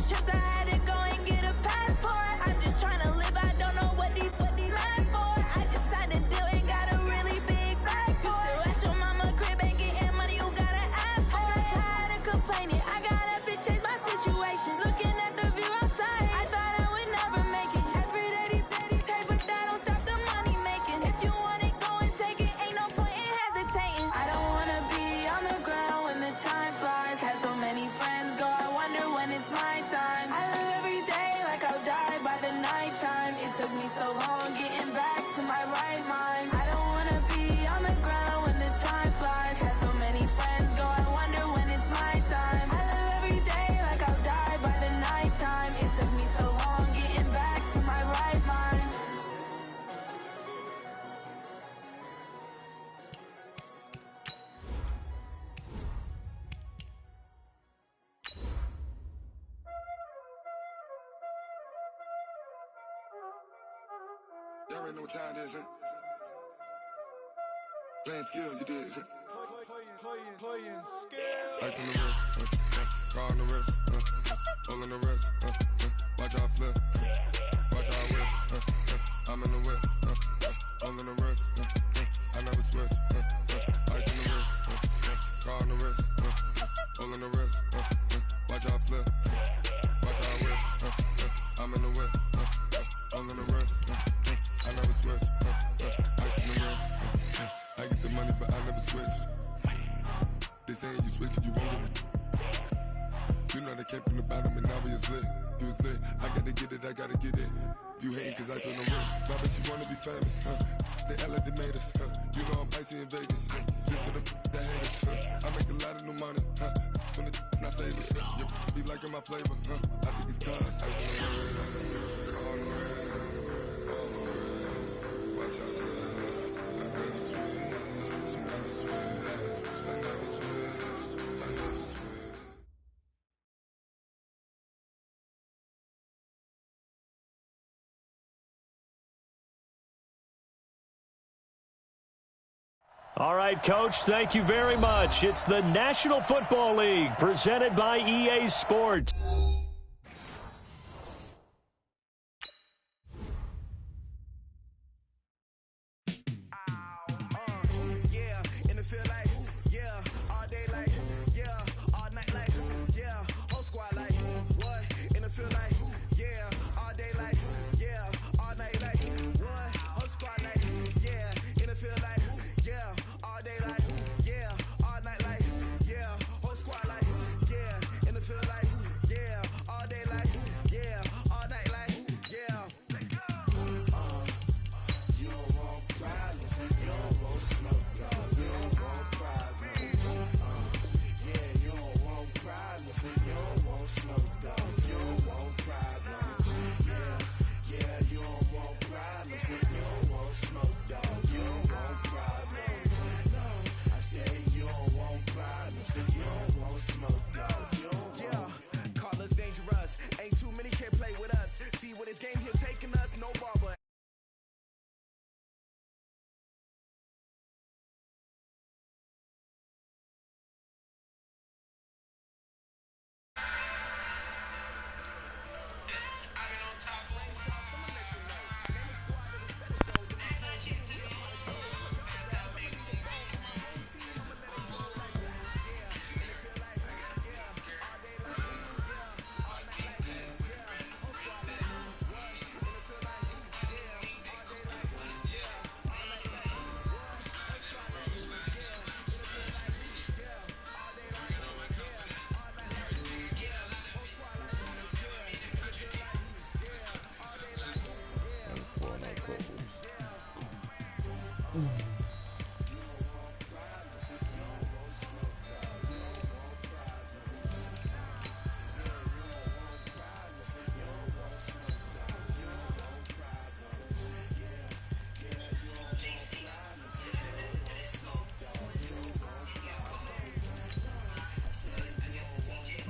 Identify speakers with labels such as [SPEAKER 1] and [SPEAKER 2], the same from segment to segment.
[SPEAKER 1] many trips I had to go and get a passport. I'm just trying to live, I don't know what these mad for. I just signed a deal and got a really big bag for it. Still at your mama crib and getting money, you gotta ask for it. I'm tired of complaining, I gotta bitch change my situation. Looking at the view outside, I thought I would never make it. Every day these take, but that don't stop the money making. If you want it, go and take it, ain't no point in hesitating. I don't wanna be on the ground when the time flies. Had so many friends go, I wonder when it's my time. I live every day like I'll die by the nighttime. It took me so long getting back to my right mind. I don't wanna be on the ground when the time flies. Had so many friends go, I wonder when it's my time. I live every day like I'll die by the nighttime. It took me so long getting back to my right mind.
[SPEAKER 2] Y'all already know what time it is, huh? Playing skills, you did.
[SPEAKER 3] Playing skills.
[SPEAKER 2] Ice on the wrist, car on the wrist, all on the wrist, watch how I flip, watch how I whip, I'm in the whip, all on the wrist, I never switch, ice on the wrist, car on the wrist, all on the wrist, watch how I flip, watch how I whip, I'm in the whip, all on the wrist, I never switch, ice on the wrist, I get the money but I never switch. They saying you switch cause you won't get it. You know they came from the bottom and now we is lit. You was lit, I gotta get it, I gotta get it. You hating cause ice on the wrist. My bitch, you wanna be famous, They act like they made us, You know I'm icy in Vegas, Just for the that hate us, I make a lot of new money, When it's not savers, You be liking my flavor, I think it's cause ice on the wrist, car on the wrist, all on the wrist. Watch out for this, I never switch, I never switch, I never switch, I never switch.
[SPEAKER 4] All right, Coach, thank you very much. It's the National Football League presented by EA Sports.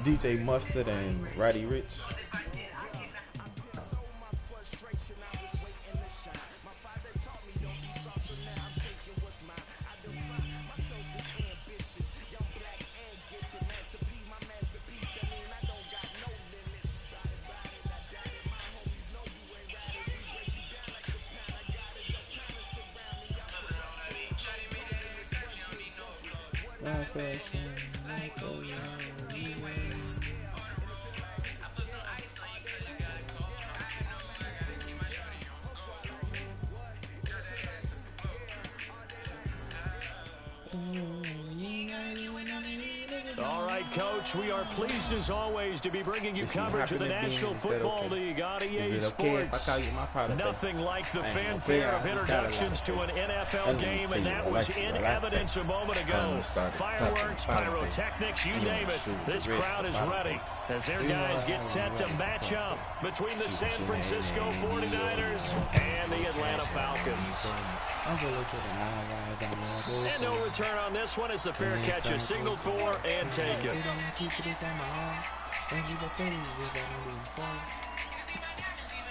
[SPEAKER 5] DJ Mustard and Roddy Rich.
[SPEAKER 4] All right, Coach, we are pleased as always to be bringing you coverage of the National Football League on EA Sports. Nothing like the fanfare of introductions to an NFL game, and that was in evidence a moment ago. Fireworks, pyrotechnics, you name it. This crowd is ready as their guys get set to match up between the San Francisco 49ers and the Atlanta Falcons. And no return on this one as the fair catch is signaled for and taken.
[SPEAKER 5] I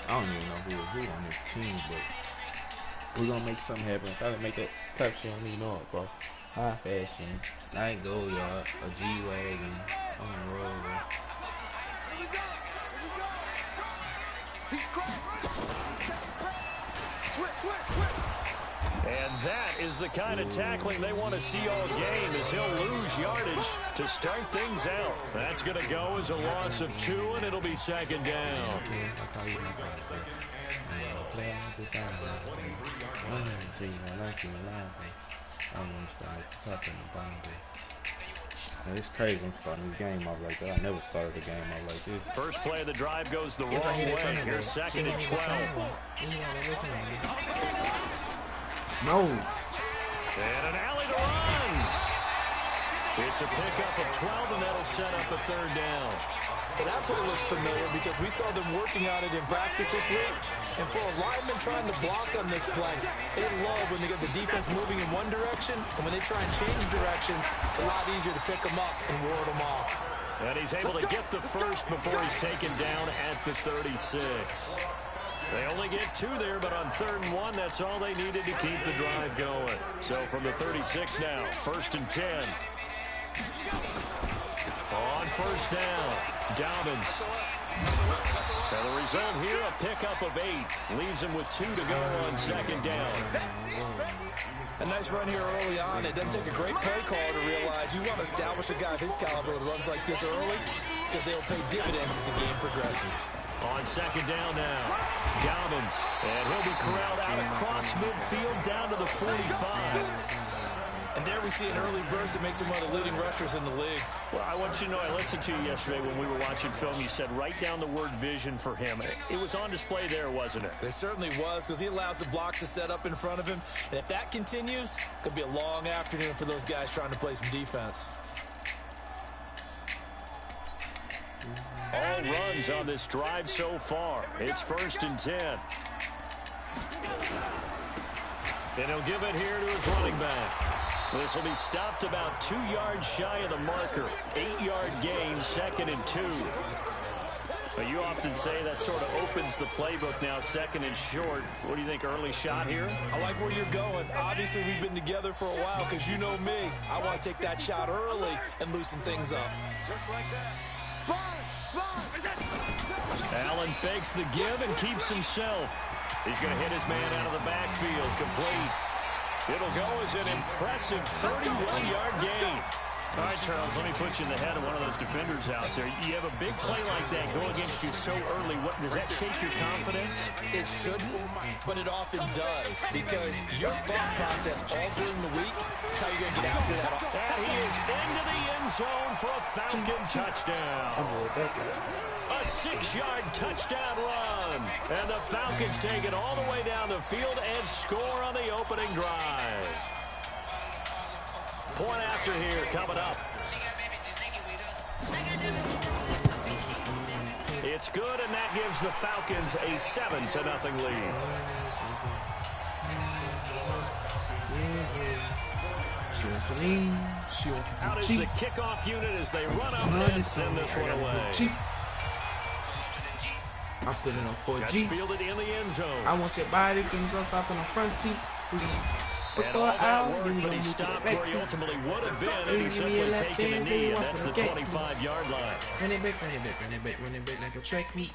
[SPEAKER 5] don't even know who on this team, but we're gonna make something happen. Try to make that touchdown, you know it, bro. High fashion, night go yard, a G-Wagon on the road, bro.
[SPEAKER 4] And that is the kind of tackling they want to see all game, as he'll lose yardage to start things out. That's going to go as a loss of 2, and it'll be second down.
[SPEAKER 5] It's crazy I'm starting this game off like that. I never started a game off like this.
[SPEAKER 4] First play of the drive goes the wrong way. Here's second and 12.
[SPEAKER 5] No.
[SPEAKER 4] And an alley to run. It's a pickup of 12, and that'll set up a third down.
[SPEAKER 3] But that play looks familiar because we saw them working on it in practice this week. And for a lineman trying to block on this play, they love when they get the defense moving in one direction. And when they try and change directions, it's a lot easier to pick them up and ward them off.
[SPEAKER 4] And he's able to get the first before he's taken down at the 36. They only get 2 there, but on 3rd and 1, that's all they needed to keep the drive going. So from the 36 now, 1st and 10. On 1st down, Dobbins. And the result here, a pickup of 8. Leaves him with 2 to go on 2nd down.
[SPEAKER 3] A nice run here early on. It doesn't take a great play call to realize you want to establish a guy of his caliber with runs like this early because they'll pay dividends as the game progresses.
[SPEAKER 4] On 2nd down now, Dobbins. And he'll be corralled out across midfield down to the 45.
[SPEAKER 3] And there we see an early burst that makes him one of the leading rushers in the league.
[SPEAKER 4] Well, I want you to know, I listened to you yesterday when we were watching film. You said write down the word vision for him. It was on display there, wasn't it?
[SPEAKER 3] It certainly was, because he allows the blocks to set up in front of him. And if that continues, it could be a long afternoon for those guys trying to play some defense.
[SPEAKER 4] All runs on this drive so far. It's 1st and 10. And he'll give it here to his running back. This will be stopped about 2 yards shy of the marker. 8-yard gain, 2nd and 2. But you often say that sort of opens the playbook now, 2nd and short. What do you think, early shot here?
[SPEAKER 3] I like where you're going. Obviously, we've been together for a while because you know me. I want to take that shot early and loosen things up.
[SPEAKER 6] Just like that.
[SPEAKER 4] Allen fakes the give and keeps himself. He's going to hit his man out of the backfield, complete. It'll go as an impressive 31-yard gain. All right, Charles, let me put you in the head of one of those defenders out there. You have a big play like that go against you so early. Does that shake your confidence?
[SPEAKER 3] It shouldn't, but it often does, because your thought process all during the week is how you're going to get after that.
[SPEAKER 4] And he is into the end zone for a Falcon touchdown. A 6-yard touchdown run. And the Falcons take it all the way down the field and score on the opening drive. Point after here coming up. It's good, and that gives the Falcons a 7-0 lead. Out is the kickoff unit as they run up and send this one away.
[SPEAKER 5] I'm feeling on 4G.
[SPEAKER 4] That's fielded in the end zone.
[SPEAKER 5] I want your body, things on top in the front seat.
[SPEAKER 4] And all that work, but he stopped where he ultimately would have been, and he simply taken a knee, and that's the 25-yard line.
[SPEAKER 5] Run it back, run it back, run it back, run it back like a track meet.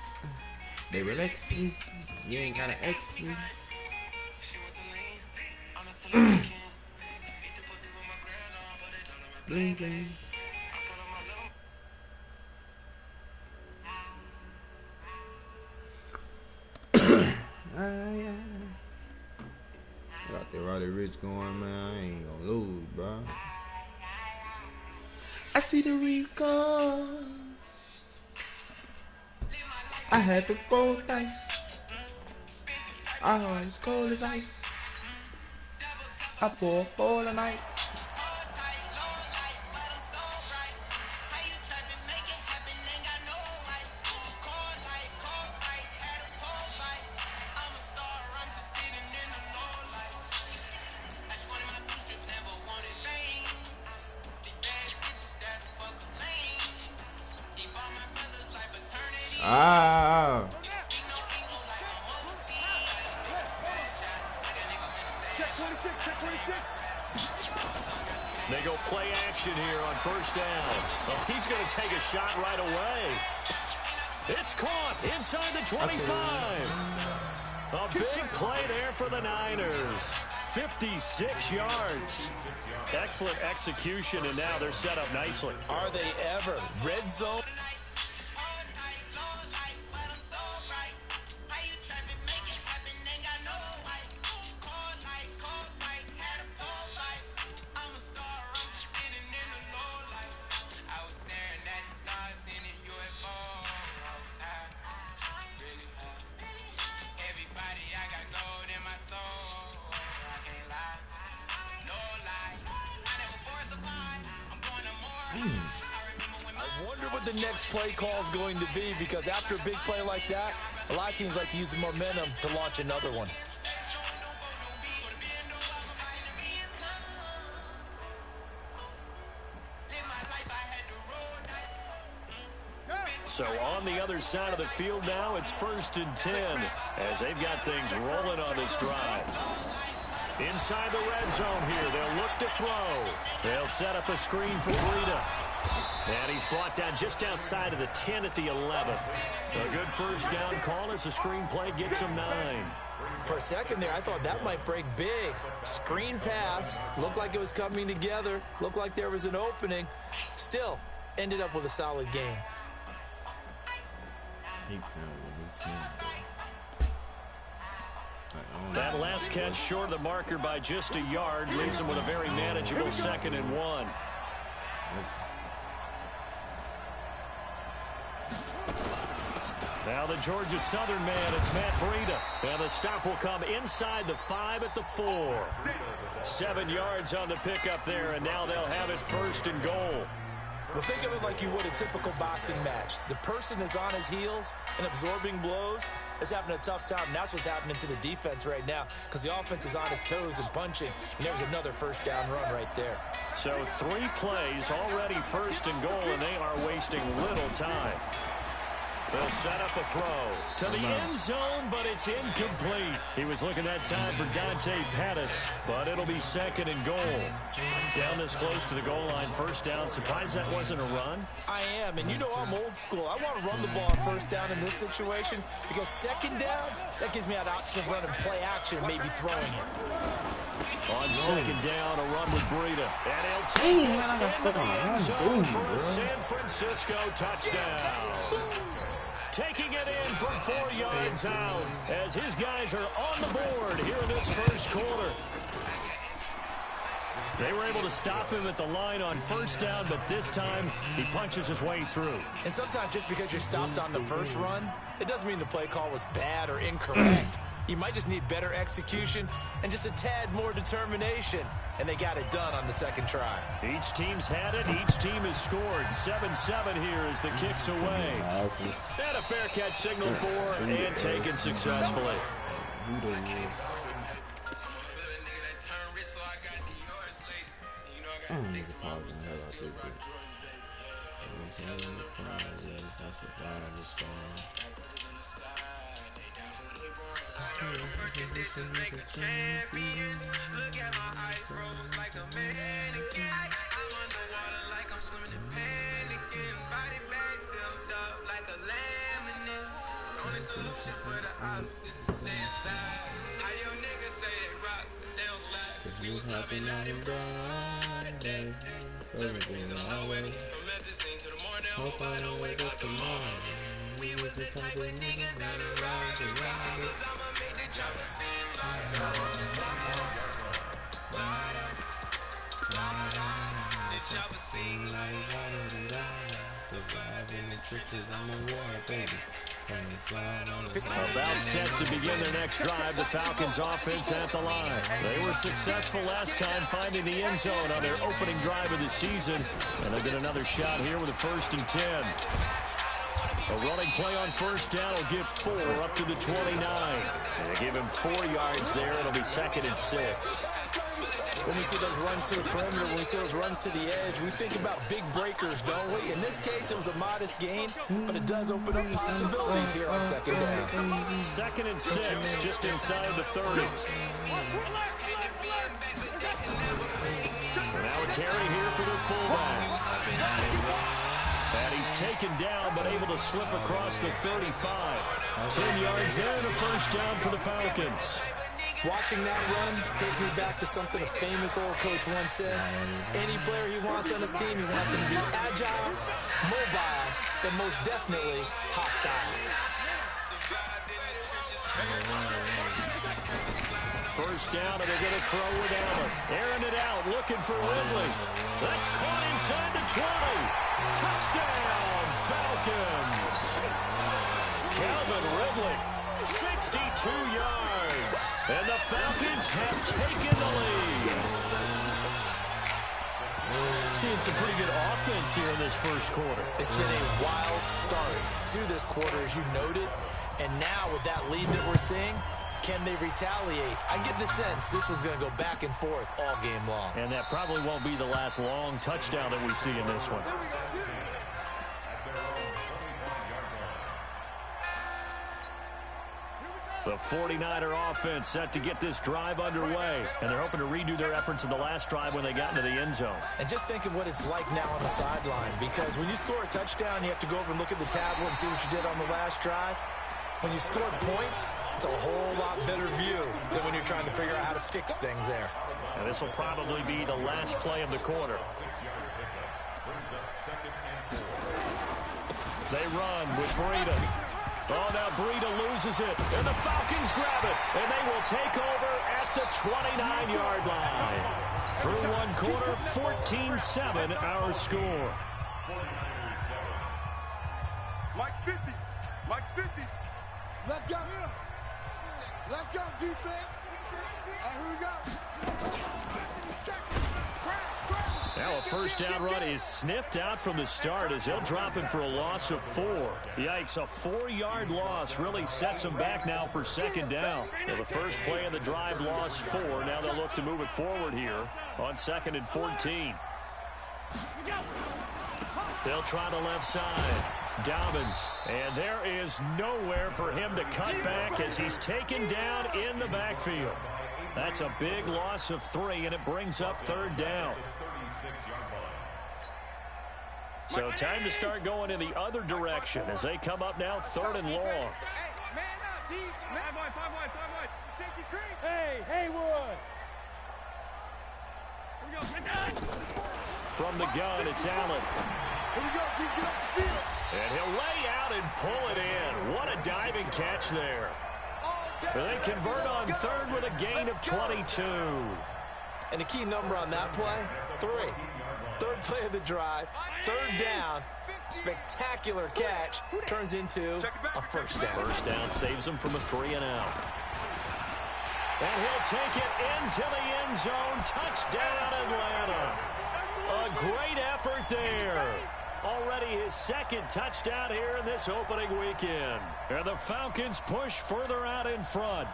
[SPEAKER 5] They relax you. You ain't got to X you. Bling, bling. Got that Roddy Rich going, man. I ain't gonna lose, bro. I see the recon. I had to roll dice. I was cold as ice. I pour all the night. Ah.
[SPEAKER 4] They go play action here on first down. Oh, he's going to take a shot right away. It's caught inside the 25. A big play there for the Niners. 56 yards. Excellent execution, and now they're set up nicely.
[SPEAKER 3] Are they ever? Red zone. I wonder what the next play call is going to be, because after a big play like that, a lot of teams like to use the momentum to launch another one.
[SPEAKER 4] So on the other side of the field now, it's 1st and 10 as they've got things rolling on this drive. Inside the red zone here, they'll look to throw. They'll set up a screen for Breida. And he's brought down just outside of the 10 at the 11th. A good first down call as the screen play gets him 9.
[SPEAKER 3] For a second there, I thought that might break big. Screen pass, looked like it was coming together, looked like there was an opening. Still, ended up with a solid game.
[SPEAKER 4] That last catch short of the marker by just a yard leaves him with a very manageable 2nd and 1. Now the Georgia Southern man, it's Matt Breida. And the stop will come inside the 5 at the 4. 7 yards on the pickup there, and now they'll have it 1st and goal.
[SPEAKER 3] Well, think of it like you would a typical boxing match. The person is on his heels and absorbing blows is having a tough time. And that's what's happening to the defense right now, because the offense is on his toes and punching. And there was another first down run right there.
[SPEAKER 4] So 3 plays, already 1st and goal, and they are wasting little time. They'll set up a throw to the end zone, but it's incomplete. He was looking that time for Dante Pettis, but it'll be 2nd and goal. Down this close to the goal line, 1st down. Surprised that wasn't a run?
[SPEAKER 3] I am, and you know I'm old school. I want to run the ball on 1st down in this situation, because 2nd down, that gives me an option of running play action and maybe throwing it.
[SPEAKER 4] On 2nd down, a run with Breida. And he'll take this into the end zone for a San Francisco touchdown. Taking it in from 4 yards out as his guys are on the board here in this 1st quarter. They were able to stop him at the line on 1st down, but this time he punches his way through.
[SPEAKER 3] And sometimes just because you're stopped on the first run, it doesn't mean the play call was bad or incorrect. You might just need better execution and just a tad more determination. And they got it done on the 2nd try.
[SPEAKER 4] Each team's had it. Each team has scored. 7-7 here as the kick's away. And a fair catch signaled for and taken successfully.
[SPEAKER 7] This is make a champion. Look at my eyes froze like a mannequin. I'm underwater like I'm swimming in panicking. Body bag sealed up like a laminate. only solution for the ops is to stay inside. How your niggas say they rock, but they don't slide. Cause we was hopping out and down. Everything's on my way. From medicine to the morning, hope I don't wake up tomorrow. We was the type of niggas that'll ride the ride. Cause I'ma make the chopper sing like the chopper sing like survive in the trenches, I'm a war baby.
[SPEAKER 4] About set to begin their next drive, the Falcons offense at the line. They were successful last time finding the end zone on their opening drive of the season, and they'll get another shot here with a 1st and 10. A running play on first down will get 4 up to the 29. And they give him 4 yards there. It'll be 2nd and 6.
[SPEAKER 3] When we see those runs to the perimeter, when we see those runs to the edge, we think about big breakers, don't we? In this case, it was a modest gain, but it does open up possibilities here on 2nd down.
[SPEAKER 4] 2nd and 6, just inside the 30. Now a carry here for the fullback. And he's taken down, but able to slip across the 35. 10 yards there and a 1st down for the Falcons.
[SPEAKER 3] Watching that run takes me back to something a famous old coach once said. Any player he wants on his team, he wants him to be agile, mobile, and most definitely hostile.
[SPEAKER 4] 1st down, and they're going to throw with Allen. Airing it out, looking for Ridley. That's caught inside the 20. Touchdown, Falcons. Calvin Ridley, 62 yards. And the Falcons have taken the lead. Seeing some pretty good offense here in this 1st quarter.
[SPEAKER 3] It's been a wild start to this quarter, as you noted. And now with that lead that we're seeing, can they retaliate? I get the sense this one's going to go back and forth all game long.
[SPEAKER 4] And that probably won't be the last long touchdown that we see in this one. The 49er offense set to get this drive underway, and they're hoping to redo their efforts in the last drive when they got into the end zone.
[SPEAKER 3] And just think of what it's like now on the sideline, because when you score a touchdown, you have to go over and look at the tablet and see what you did on the last drive. When you scored points, it's a whole lot better view than when you're trying to figure out how to fix things there.
[SPEAKER 4] And this will probably be the last play of the quarter. They run with Breida. Oh, now Breida loses it, and the Falcons grab it, and they will take over at the 29-yard line. Through one quarter, 14-7 our score.
[SPEAKER 6] Mike's 50. Mike's 50. Let's go. Let's go, defense. Here we go.
[SPEAKER 4] Now a 1st down run is sniffed out from the start as he'll drop him for a loss of 4. Yikes, a 4-yard loss really sets him back now for 2nd down. Well, the first play of the drive lost 4. Now they'll look to move it forward here on 2nd and 14. They'll try the left side. Dobbins, and there is nowhere for him to cut back as he's taken down in the backfield. That's a big loss of 3, and it brings up 3rd down. So time to start going in the other direction as they come up now 3rd and long.
[SPEAKER 6] Man up, D. 5 wide. Safety creep. Hey, Haywood. Here we go.
[SPEAKER 4] From the gun, it's Allen.
[SPEAKER 6] Here we go, D. Get off the field.
[SPEAKER 4] And he'll lay out and pull it in. What a diving catch there. They convert on 3rd with a gain of 22.
[SPEAKER 3] And the key number on that play, 3. 3rd play of the drive, 3rd down, spectacular catch, turns into a 1st down.
[SPEAKER 4] 1st down saves him from a 3 and out. And he'll take it into the end zone. Touchdown, Atlanta. A great effort there. Already his 2nd touchdown here in this opening weekend. And the Falcons push further out in front.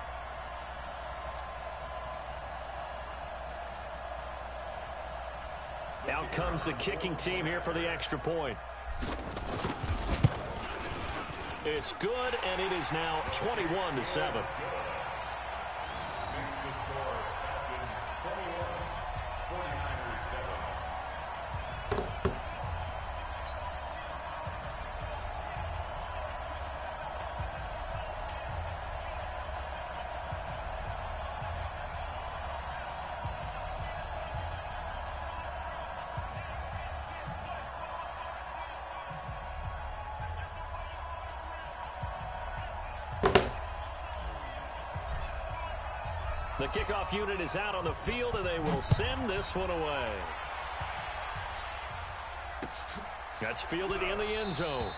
[SPEAKER 4] Out comes the kicking team here for the extra point. It's good, and it is now 21-7. The kickoff unit is out on the field, and they will send this one away. That's fielded in the end zone.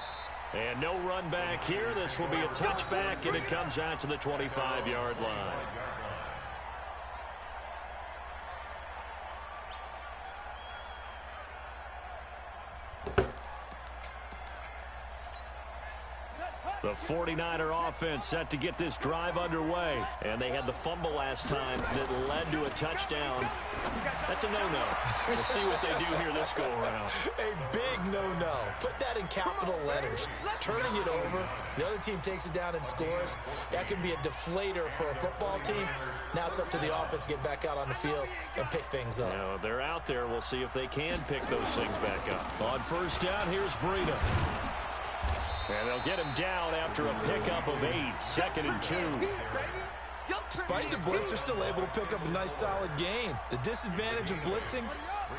[SPEAKER 4] And no run back here. This will be a touchback, and it comes out to the 25-yard line. The 49er offense set to get this drive underway. And they had the fumble last time that led to a touchdown. That's a no-no. We'll see what they do here this go-around.
[SPEAKER 3] A big no-no. Put that in capital letters. Turning it over, the other team takes it down and scores. That can be a deflator for a football team. Now it's up to the offense to get back out on the field and pick things up.
[SPEAKER 4] Now, they're out there. We'll see if they can pick those things back up. On first down, here's Breida. And they'll get him down after a pickup of 8, 2nd and 2.
[SPEAKER 3] Despite the blitz, they're still able to pick up a nice, solid gain. The disadvantage of blitzing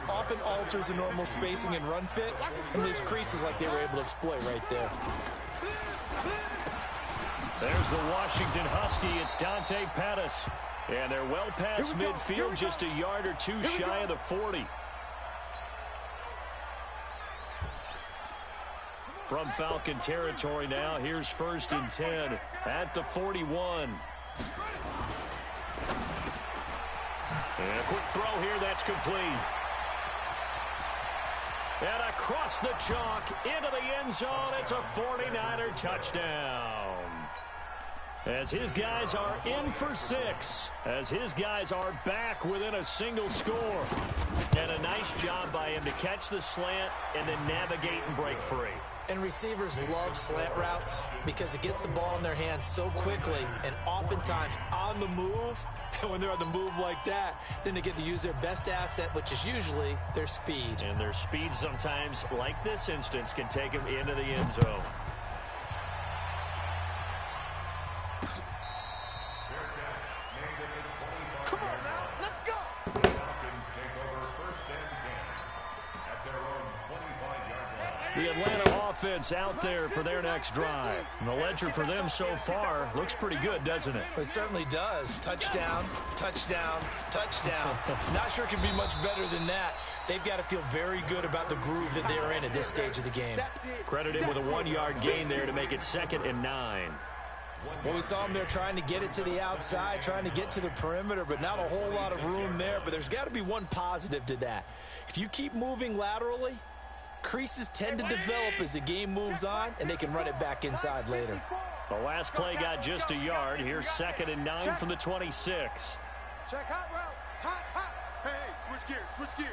[SPEAKER 3] often alters the normal spacing and run fits and leaves creases like they were able to exploit right there.
[SPEAKER 4] There's the Washington Husky. It's Dante Pettis. And they're well past midfield, just a yard or two shy of the 40. From Falcon territory now, here's 1st and 10 at the 41. And a quick throw here, that's complete. And across the chalk, into the end zone, it's a 49er touchdown. As his guys are in for 6, as his guys are back within a single score. And a nice job by him to catch the slant and then navigate and break free.
[SPEAKER 3] And receivers love slant routes because it gets the ball in their hands so quickly and oftentimes on the move. And when they're on the move like that, then they get to use their best asset, which is usually their speed.
[SPEAKER 4] And their speed sometimes, like this instance, can take them into the end zone.
[SPEAKER 6] Come on now, let's go.
[SPEAKER 8] Falcons take over 1st and 10 at their own 25-yard line.
[SPEAKER 4] The Atlanta offense out there for their next drive. And the ledger for them so far looks pretty good, doesn't it?
[SPEAKER 3] It certainly does. Touchdown, touchdown, touchdown. Not sure it can be much better than that. They've got to feel very good about the groove that they're in at this stage of the game.
[SPEAKER 4] Credit him with a 1-yard gain there to make it 2nd and 9.
[SPEAKER 3] Well, we saw them there trying to get it to the outside, trying to get to the perimeter, but not a whole lot of room there. But there's got to be one positive to that. If you keep moving laterally, creases tend to develop as the game moves on, and they can run it back inside later.
[SPEAKER 4] The last play got just a yard. Here's 2nd and 9 from the 26.
[SPEAKER 6] Check hot route. Hot. Hey, switch gears.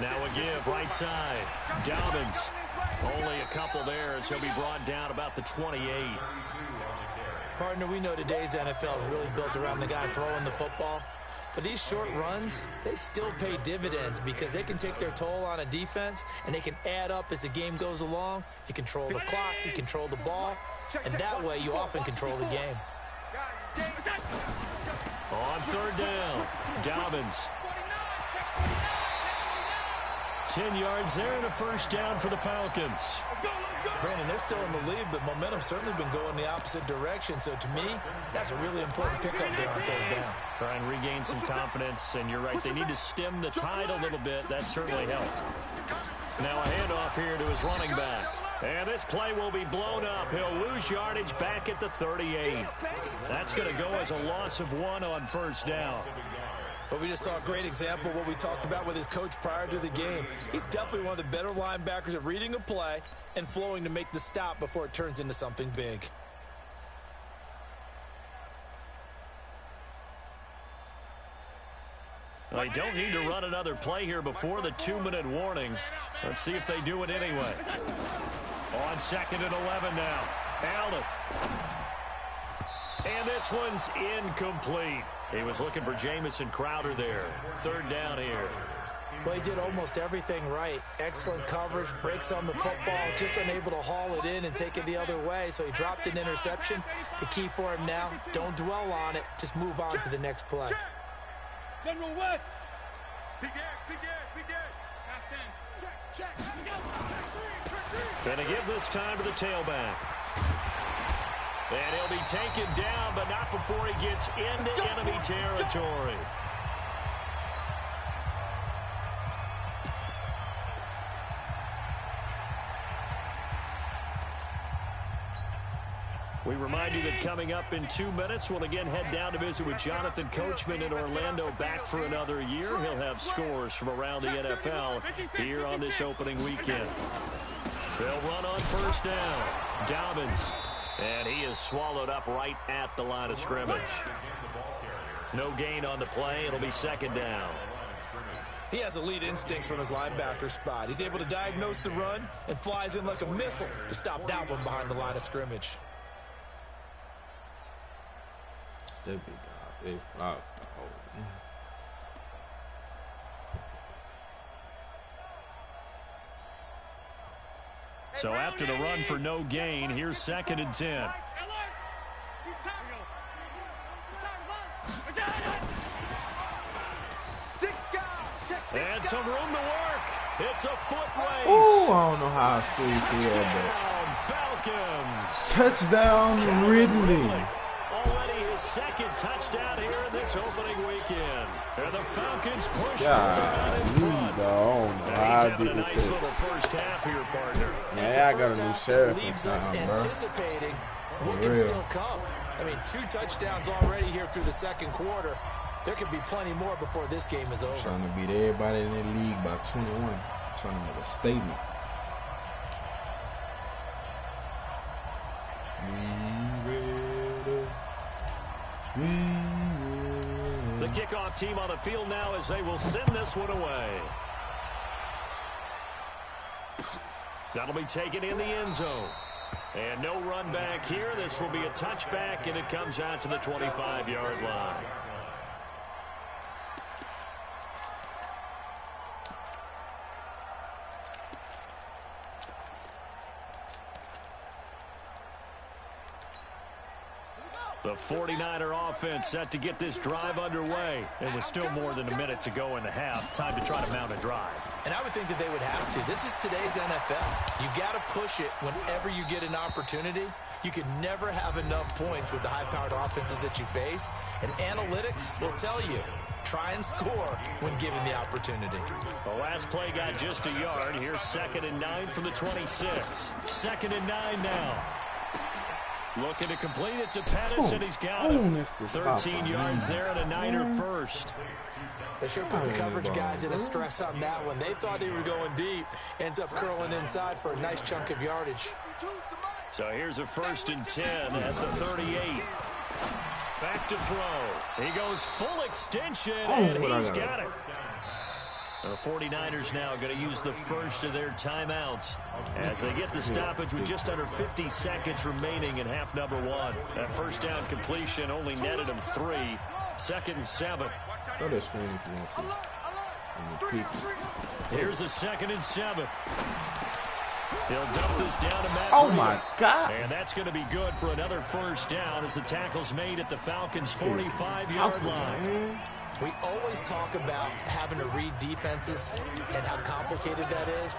[SPEAKER 4] Now a give, right side. Dobbins. Only a couple there as he'll be brought down about the 28.
[SPEAKER 3] Partner, we know today's NFL is really built around the guy throwing the football. But these short runs, they still pay dividends because they can take their toll on a defense and they can add up as the game goes along. You control the clock, you control the ball, and that way you often control the game.
[SPEAKER 4] On 3rd down, Dobbins. 10 yards there and a 1st down for the Falcons.
[SPEAKER 3] Brandon, they're still in the lead, but momentum's certainly been going the opposite direction. So to me, that's a really important pickup there on 3rd down.
[SPEAKER 4] Try and regain some confidence, and you're right, they need to stem the tide a little bit. That certainly helped. Now a handoff here to his running back. And this play will be blown up. He'll lose yardage back at the 38. That's going to go as a loss of 1 on 1st down.
[SPEAKER 3] But we just saw a great example of what we talked about with his coach prior to the game. He's definitely one of the better linebackers at reading a play and flowing to make the stop before it turns into something big.
[SPEAKER 4] They don't need to run another play here before the 2-minute warning. Let's see if they do it anyway. On 2nd and 11 now. Allen. And this one's incomplete. He was looking for Jamison Crowder there. 3rd down here.
[SPEAKER 3] Well, he did almost everything right. Excellent coverage, breaks on the football, just unable to haul it in and take it the other way, so he dropped an interception. The key for him now, don't dwell on it, just move on to the next play.
[SPEAKER 6] General West. Big Ed. Check.
[SPEAKER 4] Gonna give this time to the tailback. And he'll be taken down, but not before he gets into enemy territory. We remind you that coming up in 2 minutes, we'll again head down to visit with Jonathan Coachman in Orlando, back for another year. He'll have scores from around the NFL here on this opening weekend. They'll run on first down. Dobbins. And he is swallowed up right at the line of scrimmage. No gain on the play. It'll be second down.
[SPEAKER 3] He has elite instincts from his linebacker spot. He's able to diagnose the run and flies in like a missile to stop that one behind the line of scrimmage.
[SPEAKER 5] That big guy, big flop. Oh, man.
[SPEAKER 4] So after the run for no gain, here's second and 10. And some room to work. It's a foot race.
[SPEAKER 5] Oh, I don't know how I stayed there, but touchdown Ridley.
[SPEAKER 4] Already his second touchdown here in this opening weekend. And the Falcons push
[SPEAKER 5] God,
[SPEAKER 4] in front.
[SPEAKER 5] I
[SPEAKER 4] He's having a nice little first half here, partner.
[SPEAKER 5] Yeah, I got a new sheriff.
[SPEAKER 3] Leaves us anticipating what can still come. I mean, 2 touchdowns already here through the second quarter. There could be plenty more before this game is over.
[SPEAKER 5] Trying to beat everybody in the league by 21. Trying to make a statement.
[SPEAKER 4] The kickoff team on the field now as they will send this one away. That'll be taken in the end zone. And no run back here. This will be a touchback, and it comes out to the 25-yard line. The 49er offense set to get this drive underway. And with still more than a minute to go in the half, time to try to mount a drive.
[SPEAKER 3] And I would think that they would have to. This is today's NFL. You got to push it whenever you get an opportunity. You can never have enough points with the high-powered offenses that you face. And analytics will tell you, try and score when given the opportunity.
[SPEAKER 4] The last play got just a yard. Here's 2nd and 9 from the 26. 2nd and 9 now. Looking to complete it to Pettis, and he's got him. 13 yards there and a Niner first.
[SPEAKER 3] They sure put the coverage guys in a stress on that one. They thought they were going deep. Ends up curling inside for a nice chunk of yardage.
[SPEAKER 4] So here's a 1st and 10 at the 38. Back to throw. He goes full extension, and he's got it. The 49ers now going to use the first of their timeouts as they get the stoppage with just under 50 seconds remaining in half number 1. That first down completion only netted him 3. 2nd and 7.
[SPEAKER 5] Throw that screen if you want to.
[SPEAKER 4] Here's a 2nd and 7. He'll dump this down to Matt.
[SPEAKER 5] Oh, my God.
[SPEAKER 4] And that's going to be good for another first down as the tackle's made at the Falcons' 45-yard line.
[SPEAKER 3] We always talk about having to read defenses and how complicated that is.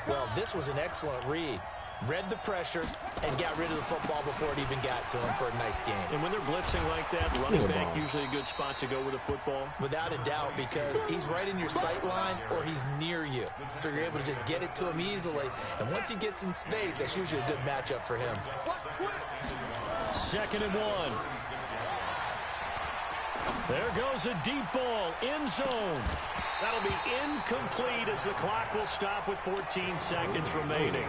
[SPEAKER 3] Well, this was an excellent read. Read the pressure and got rid of the football before it even got to him for a nice game.
[SPEAKER 4] And when they're blitzing like that, running back usually a good spot to go with a football?
[SPEAKER 3] Without a doubt, because he's right in your sight line or he's near you. So you're able to just get it to him easily. And once he gets in space, that's usually a good matchup for him.
[SPEAKER 4] 2nd and 1. There goes a deep ball, end zone. That'll be incomplete as the clock will stop with 14 seconds remaining.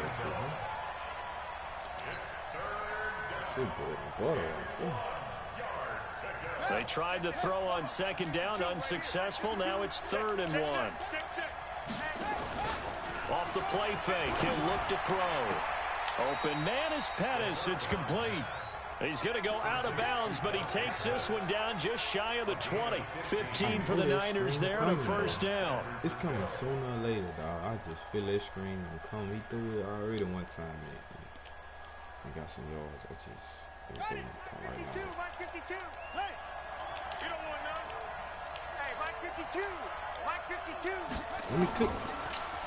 [SPEAKER 4] They tried to throw on 2nd down, unsuccessful. Now it's 3rd and 1. Off the play fake, he'll look to throw. Open man is Pettis, it's complete. He's going to go out of bounds, but he takes this one down just shy of the 20. 15 for the Niners there and a first down.
[SPEAKER 5] It's coming sooner or later, dog. I just feel that screen will come. He threw it already one time, man. He got some yards. I just come right now.
[SPEAKER 6] Mike 52. Hey, you don't want to know. Hey, Mike 52. Mike 52.
[SPEAKER 5] Let me click.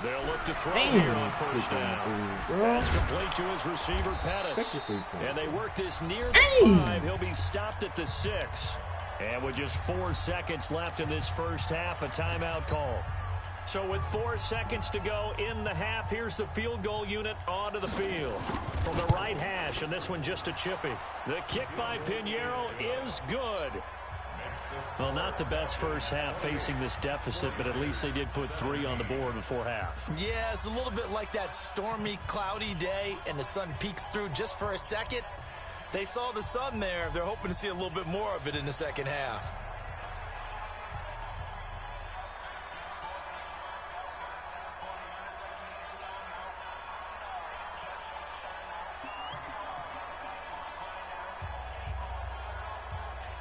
[SPEAKER 4] They'll look to throw here on first down. That's complete to his receiver, Pettis. And they work this near the 5. He'll be stopped at the 6. And with just 4 seconds left in this first half, a timeout call. So with 4 seconds to go in the half, here's the field goal unit onto the field. From the right hash, and this one just a chippy. The kick by Pinheiro is good. Well, not the best first half facing this deficit, but at least they did put 3 on the board before half.
[SPEAKER 3] Yeah, it's a little bit like that stormy, cloudy day, and the sun peeks through just for a second. They saw the sun there. They're hoping to see a little bit more of it in the second half.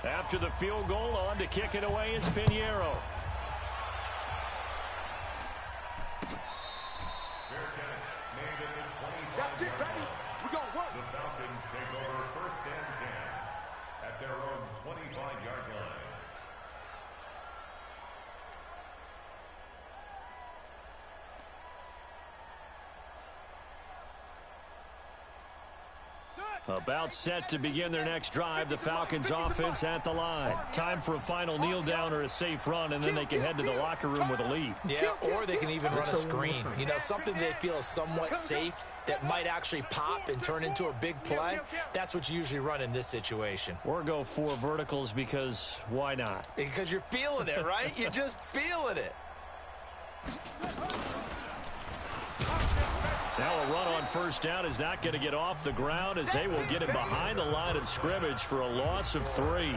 [SPEAKER 4] After the field goal, on to kick it away is Pinheiro.
[SPEAKER 6] That's it, baby. We're going to work.
[SPEAKER 8] The Falcons take over first and 10 at their own 25-yard line.
[SPEAKER 4] About set to begin their next drive, the Falcons offense at the line. Time for a final kneel down or a safe run, and then they can head to the locker room with a lead.
[SPEAKER 3] Yeah, or they can even run a screen. You know, something they feel is somewhat safe that might actually pop and turn into a big play. That's what you usually run in this situation.
[SPEAKER 4] Or go 4 verticals because why not?
[SPEAKER 3] Because you're feeling it, right? You're just feeling it.
[SPEAKER 4] Now a run on first down is not going to get off the ground as they will get him behind the line of scrimmage for a loss of 3.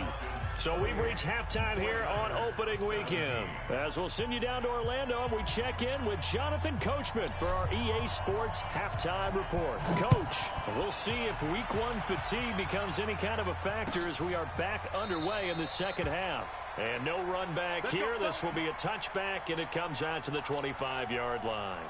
[SPEAKER 4] So we've reached halftime here on opening weekend. As we'll send you down to Orlando, and we check in with Jonathan Coachman for our EA Sports Halftime Report. Coach, we'll see if week 1 fatigue becomes any kind of a factor as we are back underway in the second half. And no run back here. This will be a touchback, and it comes out to the 25-yard line.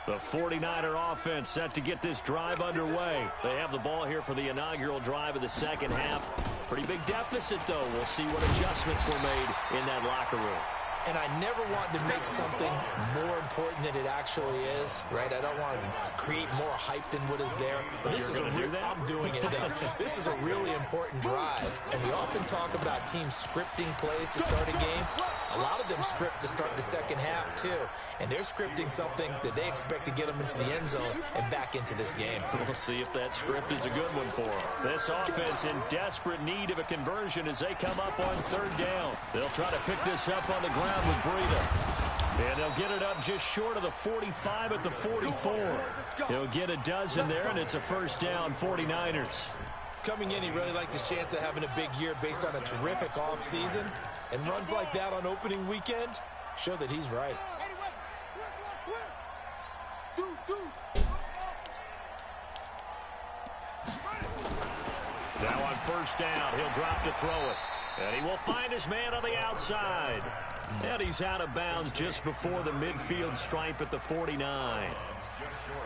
[SPEAKER 4] The 49er offense set to get this drive underway. They have the ball here for the inaugural drive of the second half. Pretty big deficit, though. We'll see what adjustments were made in that locker room.
[SPEAKER 3] And I never want to make something more important than it actually is, right? I don't want to create more hype than what is there. But this is I'm doing it, though. This is a really important drive. And we often talk about teams scripting plays to start a game. A lot of them script to start the second half, too. And they're scripting something that they expect to get them into the end zone and back into this game.
[SPEAKER 4] We'll see if that script is a good one for them. This offense in desperate need of a conversion as they come up on third down. They'll try to pick this up on the ground with Breida. And they'll get it up just short of the 45 at the 44. He'll get a dozen there, and it's a first down, 49ers.
[SPEAKER 3] Coming in, he really liked his chance of having a big year based on a terrific offseason. And runs like that on opening weekend show that he's right.
[SPEAKER 4] Now on first down, he'll drop to throw it. And he will find his man on the outside. And he's out of bounds just before the midfield stripe at the 49.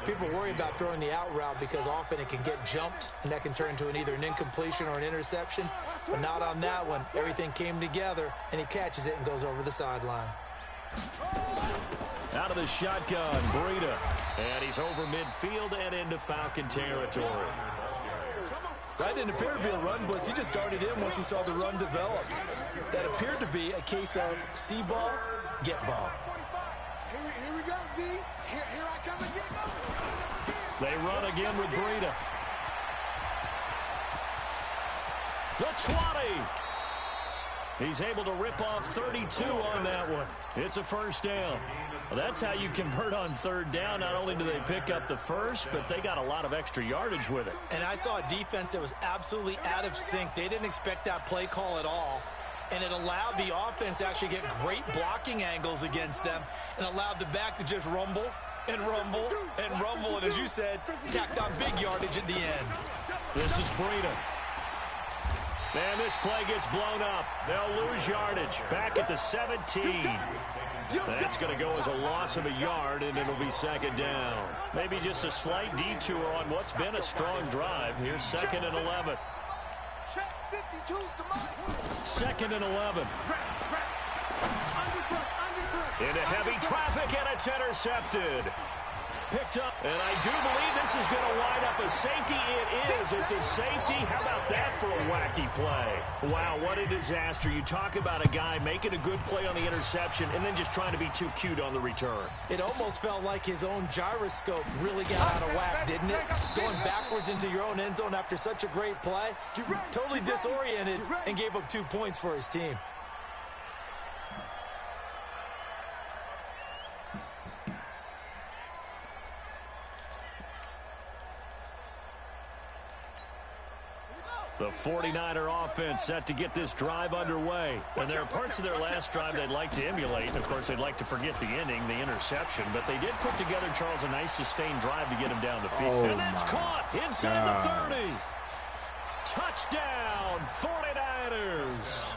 [SPEAKER 3] People worry about throwing the out route because often it can get jumped, and that can turn into either an incompletion or an interception. But not on that one. Everything came together, and he catches it and goes over the sideline.
[SPEAKER 4] Out of the shotgun, Breida. And he's over midfield and into Falcon territory.
[SPEAKER 3] That didn't appear to be a run blitz. He just darted in once he saw the run develop. That appeared to be a case of see ball, get ball.
[SPEAKER 6] Here we go, D. Here I come again.
[SPEAKER 4] They run again with Breida. The 20. He's able to rip off 32 on that one. It's a first down. Well, that's how you convert on third down. Not only do they pick up the first, but they got a lot of extra yardage with it.
[SPEAKER 3] And I saw a defense that was absolutely out of sync. They didn't expect that play call at all. And it allowed the offense to actually get great blocking angles against them and allowed the back to just rumble and rumble and rumble. And as you said, tacked on big yardage at the end.
[SPEAKER 4] This is Breida. And this play gets blown up. They'll lose yardage. Back at the 17. That's going to go as a loss of a yard, and it'll be second down. Maybe just a slight detour on what's been a strong drive. Here's second and 11. Second and 11. Into heavy traffic, and it's intercepted. Picked up, and I do believe this is going to wind up a safety. It is. It's a safety. How about that for a wacky play? Wow, what a disaster. You talk about a guy making a good play on the interception and then just trying to be too cute on the return.
[SPEAKER 3] It almost felt like his own gyroscope really got out of whack, didn't it? Going backwards into your own end zone after such a great play. Totally disoriented and gave up 2 points for his team.
[SPEAKER 4] The 49er offense set to get this drive underway. And there are parts of their last drive they'd like to emulate. And, of course, they'd like to forget the inning, the interception. But they did put together, Charles, a nice sustained drive to get him down the field. And that's caught inside the 30. Touchdown, 49ers.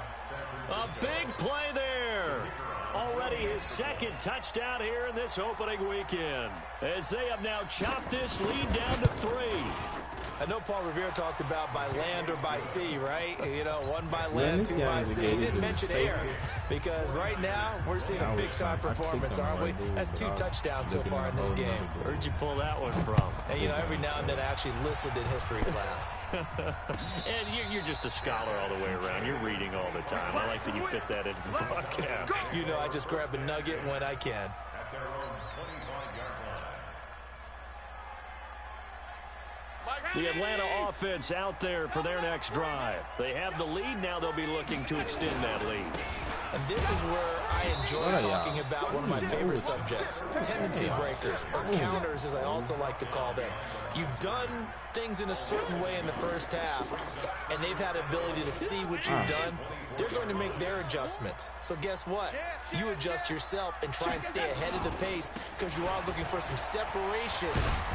[SPEAKER 4] A big play there. Already his second touchdown here in this opening weekend. As they have now chopped this lead down to 3.
[SPEAKER 3] I know Paul Revere talked about by land or by sea, right? You know, 1 by land, 2 by sea. He didn't mention air because right now we're seeing a big-time performance, aren't we? That's 2 touchdowns so far in this game.
[SPEAKER 4] Where'd you pull that one from?
[SPEAKER 3] And, you know, every now and then I actually listened in history class.
[SPEAKER 4] And you're just a scholar all the way around. You're reading all the time. I like that you fit that into the broadcast.
[SPEAKER 3] You know, I just grab a nugget when I can.
[SPEAKER 4] The Atlanta offense out there for their next drive. They have the lead. Now they'll be looking to extend that lead.
[SPEAKER 3] And this is where I enjoy talking about one of my favorite subjects, tendency breakers, or counters as I also like to call them. You've done things in a certain way in the first half, and they've had ability to see what you've done. They're going to make their adjustments. So guess what? You adjust yourself and try and stay ahead of the pace because you are looking for some separation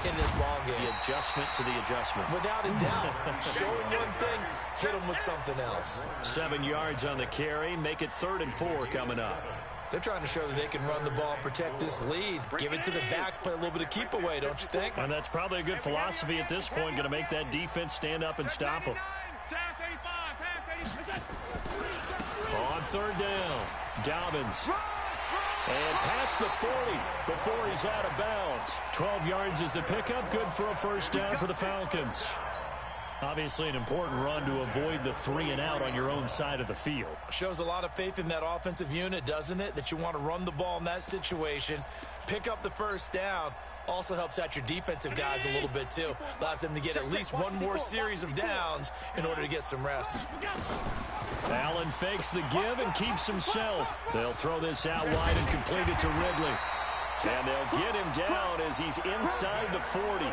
[SPEAKER 3] in this ballgame.
[SPEAKER 4] The adjustment to the adjustment.
[SPEAKER 3] Without a doubt. Show them one thing, hit them with something else.
[SPEAKER 4] 7 yards on the carry. Make it 3rd and 4 coming up.
[SPEAKER 3] They're trying to show that they can run the ball and protect this lead. Give it to the backs, play a little bit of keep away, don't you think?
[SPEAKER 4] And that's probably a good philosophy at this point. Going to make that defense stand up and stop them. On 3rd down, Dobbins. And past the 40 before he's out of bounds. 12 yards is the pickup. Good for a 1st down for the Falcons. Obviously an important run to avoid the 3 and out on your own side of the field.
[SPEAKER 3] Shows a lot of faith in that offensive unit, doesn't it? That you want to run the ball in that situation. Pick up the 1st down. Also helps out your defensive guys a little bit, too. Allows them to get at least 1 more series of downs in order to get some rest.
[SPEAKER 4] Allen fakes the give and keeps himself. They'll throw this out wide and complete it to Ridley. And they'll get him down as he's inside the 40.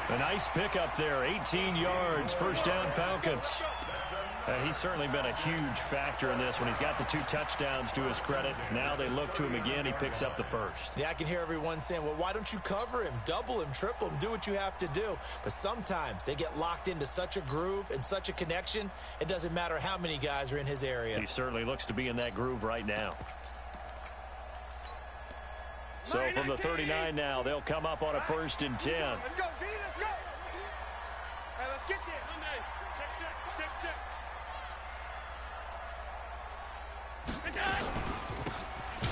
[SPEAKER 4] A nice pickup there, 18 yards, 1st down Falcons. He's certainly been a huge factor in this when he's got the 2 touchdowns to his credit. Now they look to him again. He picks up the 1st.
[SPEAKER 3] Yeah, I can hear everyone saying, well, why don't you cover him, double him, triple him, do what you have to do. But sometimes they get locked into such a groove and such a connection, it doesn't matter how many guys are in his area.
[SPEAKER 4] He certainly looks to be in that groove right now. So from the 39 now, they'll come up on a 1st and 10.
[SPEAKER 6] Let's go, D, let's go. Hey, let's get there. Monday. Check.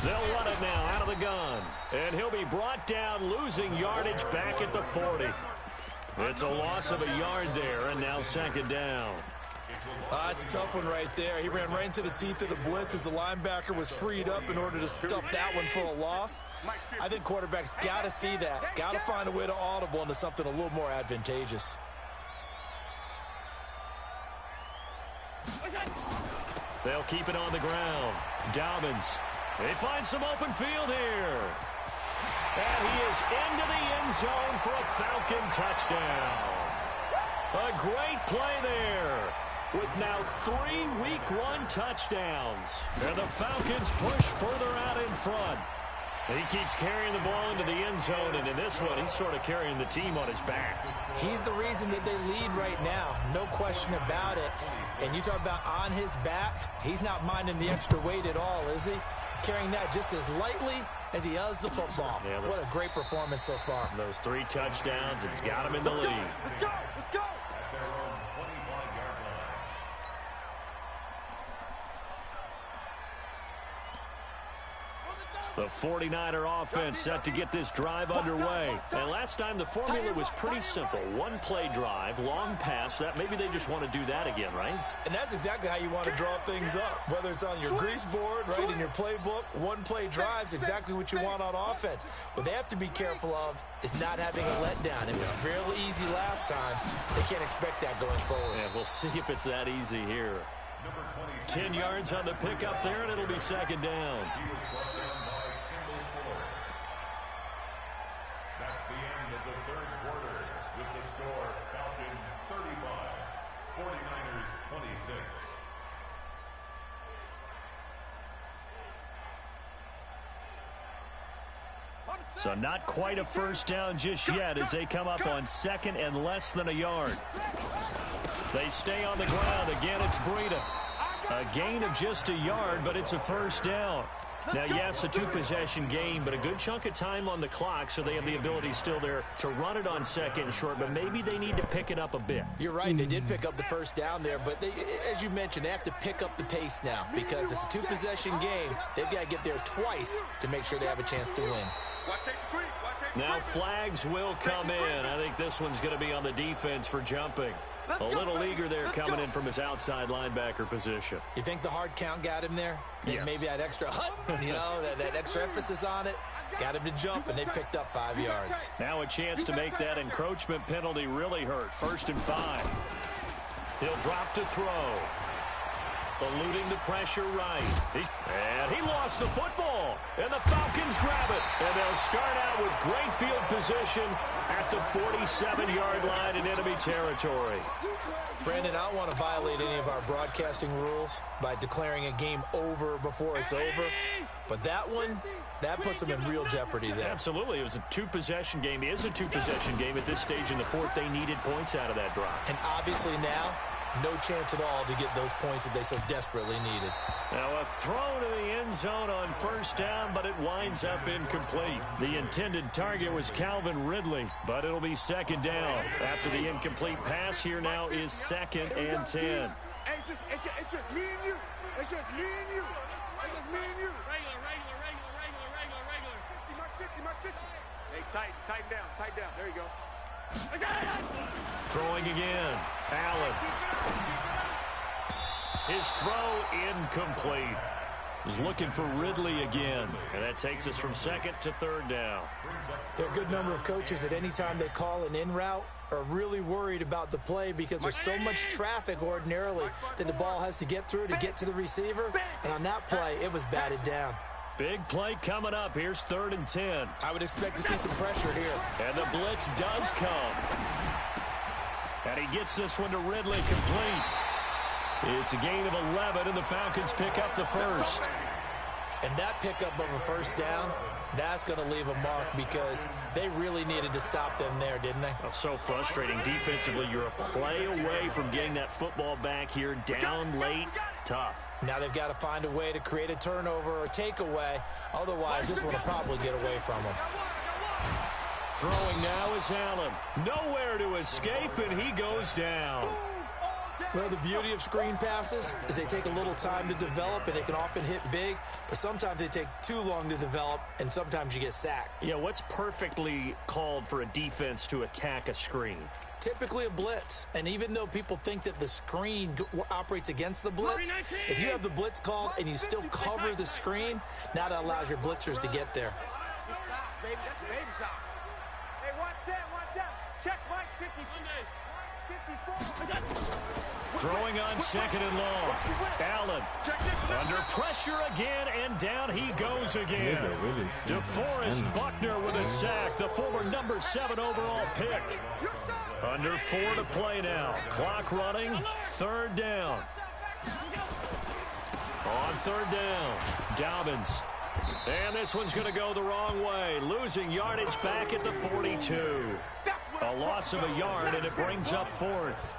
[SPEAKER 4] They'll run it now out of the gun. And he'll be brought down, losing yardage back at the 40. It's a loss of a yard there, and now 2nd down.
[SPEAKER 3] It's a tough one right there. He ran right into the teeth of the blitz as the linebacker was freed up in order to stop that one for a loss. I think quarterbacks got to see that. Got to find a way to audible into something a little more advantageous.
[SPEAKER 4] They'll keep it on the ground. Dobbins. They find some open field here. And he is into the end zone for a Falcon touchdown. A great play there. With now 3 Week 1 touchdowns. And the Falcons push further out in front. He keeps carrying the ball into the end zone, and in this one, he's sort of carrying the team on his back.
[SPEAKER 3] He's the reason that they lead right now. No question about it. And you talk about on his back, he's not minding the extra weight at all, is he? Carrying that just as lightly as he does the football. Yeah, what a great performance so far.
[SPEAKER 4] Those 3 touchdowns, it's got him in the lead.
[SPEAKER 6] Let's go.
[SPEAKER 4] The 49er offense set to get this drive underway. And last time the formula was pretty simple. One play drive, long pass. That maybe they just want to do that again, right?
[SPEAKER 3] And that's exactly how you want to draw things up. Whether it's on your grease board, right, in your playbook, one play drive's exactly what you want on offense. What they have to be careful of is not having a letdown. It was fairly easy last time. They can't expect that going forward.
[SPEAKER 4] Yeah, we'll see if it's that easy here. 10 yards on the pickup there, and it'll be second down.
[SPEAKER 8] That's the end of the third quarter with the score Falcons 35, 49ers 26.
[SPEAKER 4] So not quite a first down just yet as they come up on second and less than a yard. They stay on the ground. Again, it's Breida. A gain of just a yard, but it's a first down. Now, yes, a two-possession game, but a good chunk of time on the clock, so they have the ability still there to run it on second and short, but maybe they need to pick it up a bit.
[SPEAKER 3] You're right. They did pick up the first down there, but they, as you mentioned, they have to pick up the pace now because it's a two-possession game. They've got to get there twice to make sure they have a chance to win.
[SPEAKER 4] Now flags will come in. I think this one's going to be on the defense for jumping. A little eager there coming in from his outside linebacker position.
[SPEAKER 3] You think the hard count got him there?
[SPEAKER 4] Yes.
[SPEAKER 3] Maybe that extra that extra emphasis on it got him to jump, and they picked up 5 yards.
[SPEAKER 4] Now a chance to make that encroachment penalty really hurt. 1st and 5. He'll drop to throw. Eluding the pressure right. And he lost the football. And the Falcons grab it. And they'll start out with great field position at the 47-yard line in enemy territory.
[SPEAKER 3] Brandon, I don't want to violate any of our broadcasting rules by declaring a game over before it's over. But that one, that puts them in real jeopardy there.
[SPEAKER 4] Absolutely. It was a two-possession game. It is a two-possession game at this stage in the fourth. They needed points out of that drive.
[SPEAKER 3] And obviously now, no chance at all to get those points that they so desperately needed.
[SPEAKER 4] Now a throw to the end zone on first down, but it winds up incomplete. The intended target was Calvin Ridley, but it'll be second down. After the incomplete pass, here now is 2nd and 10.
[SPEAKER 6] Hey, it's just me and you. It's just me and you. It's just me and you. Regular. 50, Mark 50. Hey, tighten down. There you go.
[SPEAKER 4] Throwing again. Allen. His throw incomplete. He's looking for Ridley again. And that takes us from 2nd to 3rd down.
[SPEAKER 3] There are a good number of coaches that any time they call an in route are really worried about the play because there's so much traffic ordinarily that the ball has to get through to get to the receiver. And on that play, it was batted down.
[SPEAKER 4] Big play coming up. Here's 3rd and 10.
[SPEAKER 3] I would expect to see some pressure here.
[SPEAKER 4] And the blitz does come. And he gets this one to Ridley complete. It's a gain of 11, and the Falcons pick up the first.
[SPEAKER 3] And that pickup of a first down, that's going to leave a mark because they really needed to stop them there, didn't they?
[SPEAKER 4] Oh, so frustrating. Defensively, you're a play away from getting that football back here. Down late, tough.
[SPEAKER 3] Now they've got to find a way to create a turnover or takeaway. Otherwise, this one will probably get away from them.
[SPEAKER 4] Throwing now is Allen. Nowhere to escape, and he goes down.
[SPEAKER 3] Well, the beauty of screen passes is they take a little time to develop, and they can often hit big, but sometimes they take too long to develop, and sometimes you get sacked.
[SPEAKER 4] Yeah, what's perfectly called for a defense to attack a screen?
[SPEAKER 3] Typically a blitz, and even though people think that the screen operates against the blitz, if you have the blitz called and you still cover the screen, now that allows your blitzers to get there.
[SPEAKER 6] Good shot, baby. That's a baby shot. Hey, watch out. Check Mike 54.
[SPEAKER 4] Throwing on 2nd and long. Allen under pressure again, and down he goes again. DeForest Buckner with a sack, the former number 7 overall pick. Under 4 to play now. Clock running, 3rd down. On 3rd down, Dobbins. And this one's going to go the wrong way, losing yardage back at the 42. A loss of a yard, and it brings up 4th.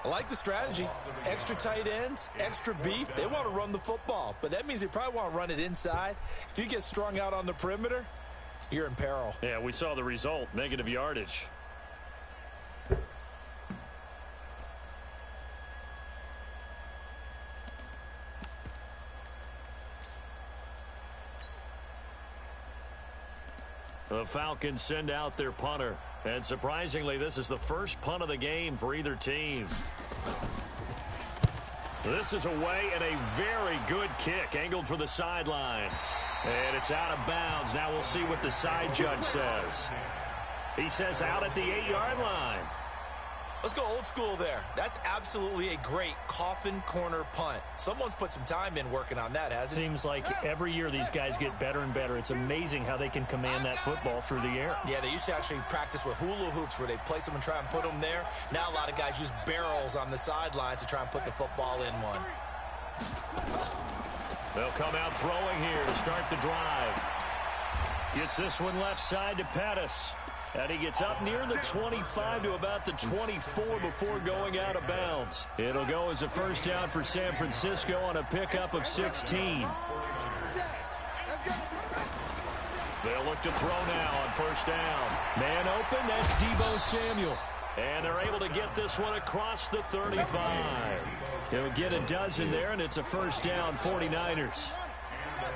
[SPEAKER 3] I like the strategy. Extra tight ends, extra beef. They want to run the football, but that means they probably want to run it inside. If you get strung out on the perimeter, you're in peril.
[SPEAKER 4] Yeah, we saw the result, negative yardage. The Falcons send out their punter. And surprisingly, this is the first punt of the game for either team. This is away and a very good kick, angled for the sidelines. And it's out of bounds. Now we'll see what the side judge says. He says out at the 8-yard line.
[SPEAKER 3] Let's go old school there. That's absolutely a great coffin corner punt. Someone's put some time in working on that, hasn't it?
[SPEAKER 4] Seems like every year these guys get better and better. It's amazing how they can command that football through the air.
[SPEAKER 3] Yeah, they used to actually practice with hula hoops where they place them and try and put them there. Now a lot of guys use barrels on the sidelines to try and put the football in one.
[SPEAKER 4] They'll come out throwing here to start the drive. Gets this one left side to Pettis. And he gets up near the 25 to about the 24 before going out of bounds. It'll go as a first down for San Francisco on a pickup of 16. They'll look to throw now on first down. Man open, that's Deebo Samuel. And they're able to get this one across the 35. He'll get a dozen there, and it's a first down, 49ers.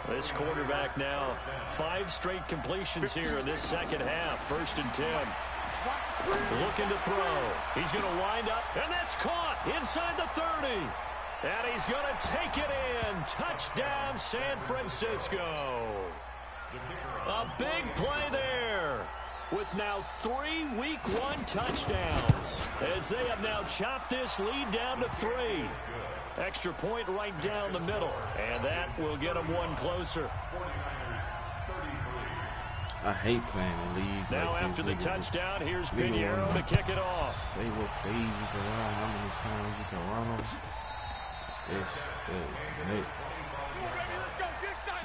[SPEAKER 4] This quarterback now, 5 straight completions here in this second half. 1st and 10. Looking to throw. He's going to wind up, and that's caught inside the 30. And he's going to take it in. Touchdown, San Francisco. A big play there, with now 3 Week 1 touchdowns, as they have now chopped this lead down to 3. Extra point right down the middle, and that will get them one closer.
[SPEAKER 5] I hate playing in leagues.
[SPEAKER 4] Now
[SPEAKER 5] like
[SPEAKER 4] after the
[SPEAKER 5] this,
[SPEAKER 4] touchdown, here's Pinheiro to kick it off.
[SPEAKER 5] Say what plays you can run, how many times you can run them. It's Nick.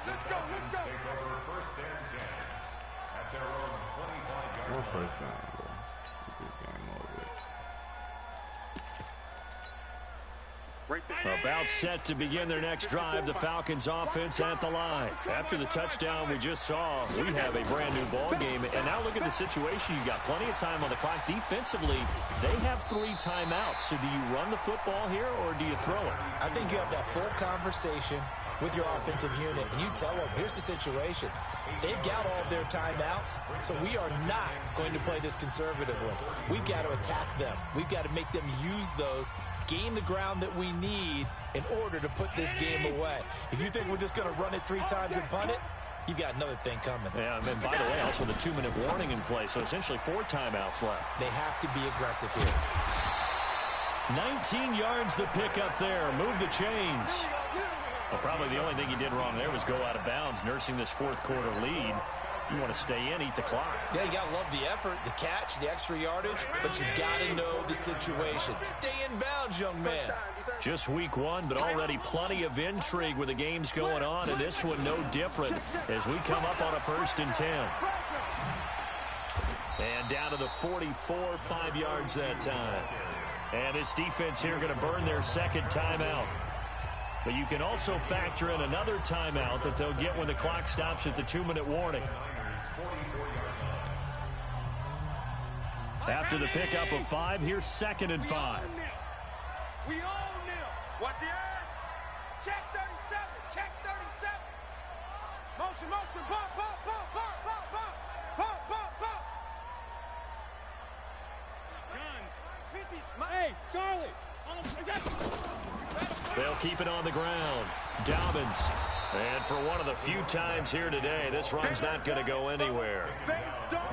[SPEAKER 6] Let's go.
[SPEAKER 5] One first down, bro. Get this game over with.
[SPEAKER 4] About set to begin their next drive, the Falcons offense at the line. After the touchdown we just saw, we have a brand new ball game. And now look at the situation. You got plenty of time on the clock. Defensively, they have 3 timeouts. So do you run the football here or do you throw it?
[SPEAKER 3] I think you have that full conversation with your offensive unit, and you tell them, here's the situation. They've got all of their timeouts, so we are not going to play this conservatively. We've got to attack them. We've got to make them use those, gain the ground that we need in order to put this game away. If you think we're just going to run it 3 times and punt it, you've got another thing coming.
[SPEAKER 4] Yeah, and then, by the way, also the 2-minute warning in play, so essentially 4 timeouts left.
[SPEAKER 3] They have to be aggressive here.
[SPEAKER 4] 19 yards the pickup there. Move the chains. Well, probably the only thing he did wrong there was go out of bounds, nursing this 4th quarter lead. You want to stay in, eat the clock.
[SPEAKER 3] Yeah, you got to love the effort, the catch, the extra yardage, but you got to know the situation. Stay in bounds, young man.
[SPEAKER 4] Just week 1, but already plenty of intrigue with the games going on, and this one no different as we come up on a 1st and 10. And down to the 44, 5 yards that time. And this defense here going to burn their 2nd timeout. But you can also factor in another timeout that they'll get when the clock stops at the 2-minute warning. After the pickup of 5, here's 2nd and 5.
[SPEAKER 6] We own them. Watch the edge. Check 37. Check 37. Motion. Pump. Gun. Hey, Charlie.
[SPEAKER 4] They'll keep it on the ground. Dobbins. And for one of the few times here today, this run's not going to go anywhere.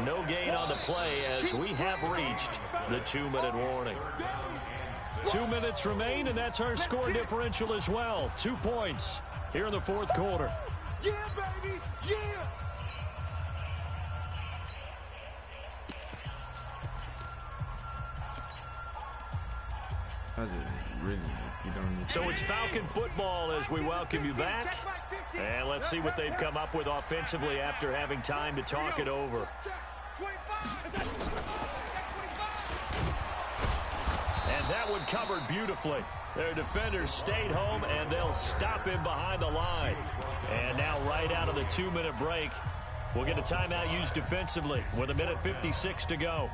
[SPEAKER 4] No gain on the play as we have reached the 2-minute warning. 2 minutes remain, and that's our score differential as well. 2 points here in the 4th quarter.
[SPEAKER 6] Yeah, baby. Yeah.
[SPEAKER 4] So it's Falcon football as we welcome you back. And let's see what they've come up with offensively after having time to talk it over. And that one covered beautifully. Their defenders stayed home, and they'll stop him behind the line. And now right out of the 2-minute break, we'll get a timeout used defensively with 1:56 to go.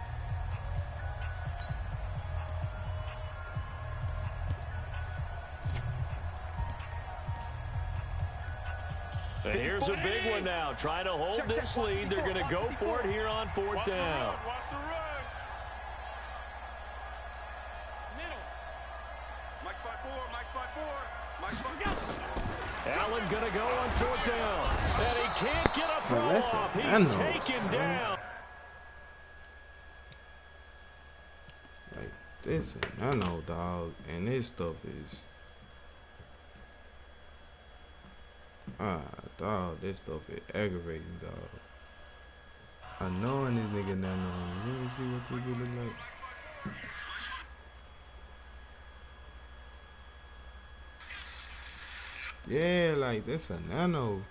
[SPEAKER 4] And here's a big one now. Trying to hold this lead. They're going to go for it here on fourth down.
[SPEAKER 6] Watch the run. Middle. Mike 5-4, Mike 5-4, Mike 5-4.
[SPEAKER 4] Allen going to go on fourth down. And he can't get a throw off. He's taken down.
[SPEAKER 5] Like, this, I know, dog. And this stuff is... dog, this stuff is aggravating, dog. I know this nigga not knowing. Let me see what this dude look like. Yeah, like, that's a nano.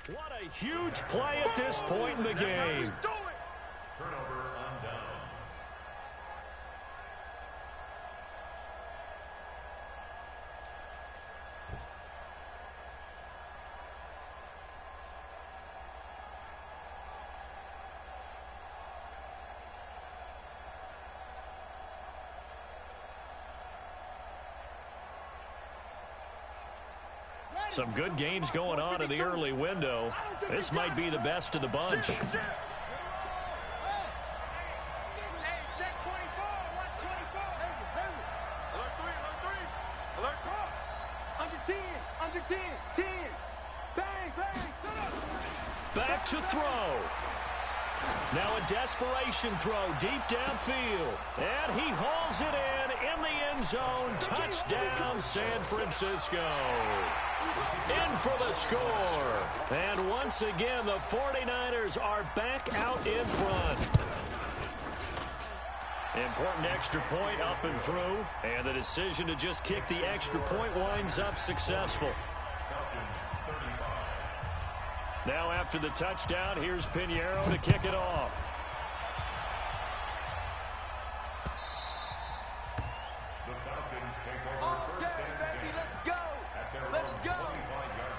[SPEAKER 4] What a huge play at this point in the game.
[SPEAKER 8] Turnover on downs.
[SPEAKER 4] Some good games going on in the early window. This might be the best of the bunch.
[SPEAKER 6] Hey, check 24. Watch 24. Alert 3, alert 3. Alert 4. Under 10, under 10, 10. Bang, bang.
[SPEAKER 4] Back to throw. Now a desperation throw deep downfield. And he hauls it in the end zone. Touchdown, San Francisco. In for the score. And once again, the 49ers are back out in front. Important extra point up and through. And the decision to just kick the extra point winds up successful. Now after the touchdown, here's Pinheiro to kick it off.
[SPEAKER 8] The Falcons take over first and 10
[SPEAKER 6] Let's go.
[SPEAKER 8] at their
[SPEAKER 6] Let's
[SPEAKER 8] own
[SPEAKER 6] go.
[SPEAKER 8] 25-yard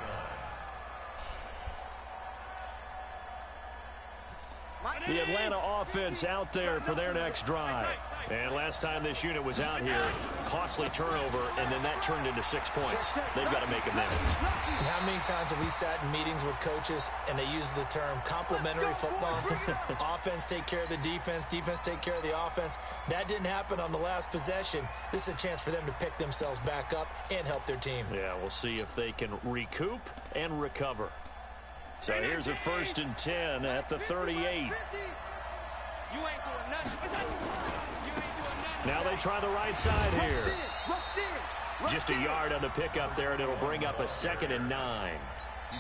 [SPEAKER 8] line.
[SPEAKER 4] The Atlanta offense out there for their next drive. And last time this unit was out here, costly turnover, and then that turned into 6 points. They've got to make amends.
[SPEAKER 3] How many times have we sat in meetings with coaches and they use the term complementary football? Offense take care of the defense, defense take care of the offense. That didn't happen on the last possession. This is a chance for them to pick themselves back up and help their team.
[SPEAKER 4] Yeah, we'll see if they can recoup and recover. So here's a 1st and 10 at the 38.
[SPEAKER 6] You ain't doing nothing.
[SPEAKER 4] Now they try the right side here. Just a yard on the pickup there, and it'll bring up a 2nd and 9.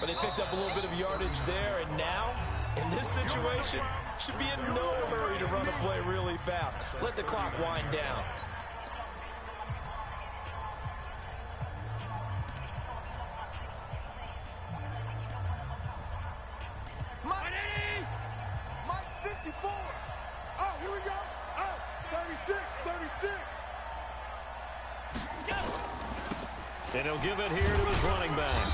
[SPEAKER 3] But they picked up a little bit of yardage there, and now, in this situation, should be in no hurry to run a play really fast. Let the clock wind down.
[SPEAKER 6] Mike 54. Oh, here we go. Oh, 36, 36.
[SPEAKER 4] And he'll give it here to his running back.